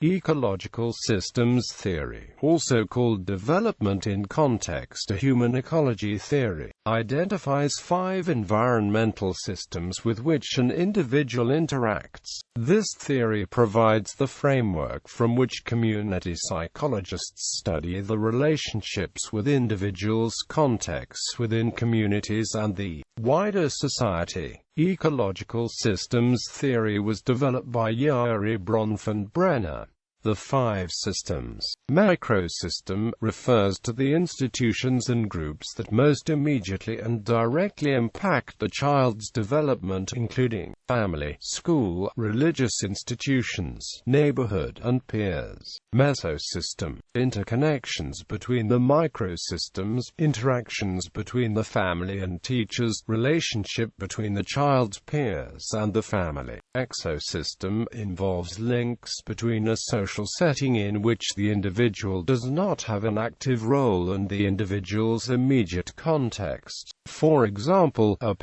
Ecological systems theory, also called development in context to human ecology theory, identifies 5 environmental systems with which an individual interacts. This theory provides the framework from which community psychologists study the relationships with individuals, contexts within communities, and the wider society. Ecological systems theory was developed by Urie Bronfenbrenner. The 5 systems. Microsystem refers to the institutions and groups that most immediately and directly impact the child's development, including family, school, religious institutions, neighborhood, and peers. Mesosystem. Interconnections between the microsystems, interactions between the family and teachers, relationship between the child's peers and the family. Exosystem involves links between a social setting in which the individual does not have an active role and the individual's immediate context. For example, a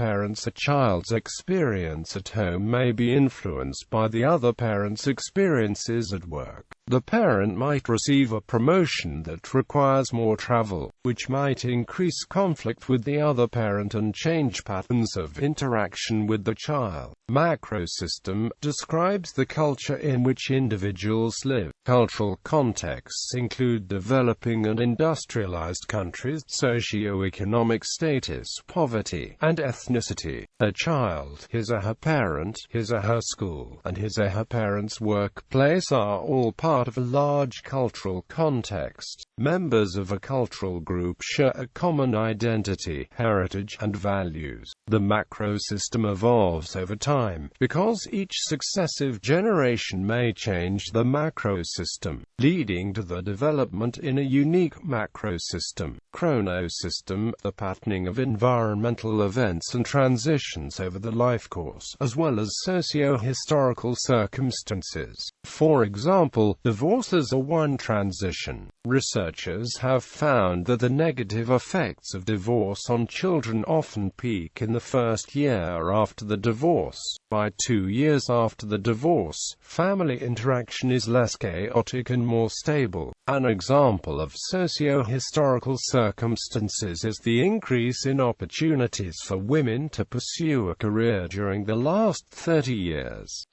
child's experience at home may be influenced by the other parent's experiences at work. The parent might receive a promotion that requires more travel, which might increase conflict with the other parent and change patterns of interaction with the child. Macrosystem describes the culture in which individuals live. Cultural contexts include developing and industrialized countries, socio-economic status, poverty, and ethnicity. A child, his or her parent, his or her school, and his or her parent's workplace are all part of a large cultural context. Members of a cultural group share a common identity, heritage, and values. The macrosystem evolves over time, because each successive generation may change the macrosystem, leading to the development in a unique macrosystem. Crono System, the patterning of environmental events and transitions over the life course, as well as socio-historical circumstances. For example, divorces are one transition. Researchers have found that the negative effects of divorce on children often peak in the first year after the divorce. By 2 years after the divorce, family interaction is less chaotic and more stable. An example of socio-historical circumstances is the increase in opportunities for women to pursue a career during the last 30 years.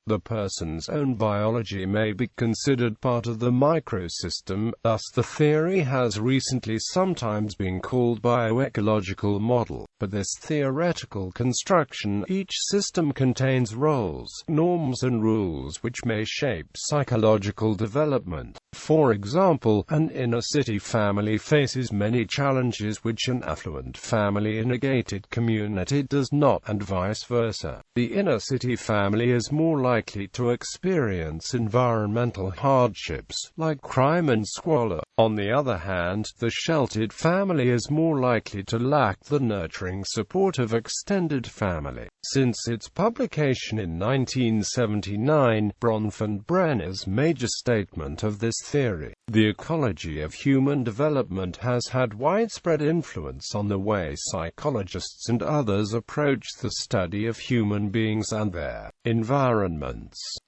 The person's own biology may be considered part of the microsystem, thus the theory has recently sometimes been called bioecological model. For this theoretical construction, each system contains roles, norms and rules which may shape psychological development. For example, an inner-city family faces many challenges which an affluent family in a gated community does not, and vice versa. The inner-city family is more likely to experience environmental hardships, like crime and squalor. On the other hand, the sheltered family is more likely to lack the nurturing support of extended family. Since its publication in 1979, Bronfenbrenner's major statement of this theory, the ecology of human development, has had widespread influence on the way psychologists and others approach the study of human beings and their environments.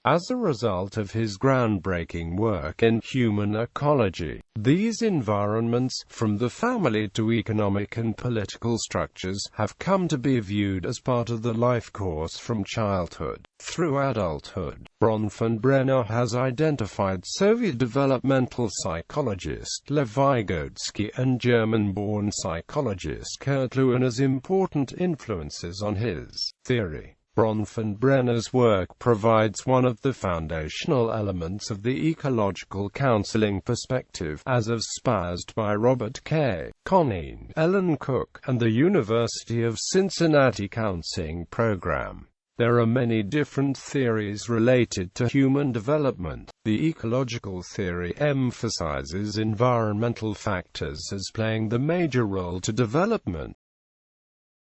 As a result of his groundbreaking work in human ecology, these environments, from the family to economic and political structures, have come to be viewed as part of the life course from childhood through adulthood. Bronfenbrenner has identified Soviet developmental psychologist Lev Vygotsky and German-born psychologist Kurt Lewin as important influences on his theory. Bronfenbrenner's work provides one of the foundational elements of the ecological counseling perspective, as espoused by Robert K. Conine, Ellen Cook, and the University of Cincinnati counseling program. There are many different theories related to human development. The ecological theory emphasizes environmental factors as playing the major role to development.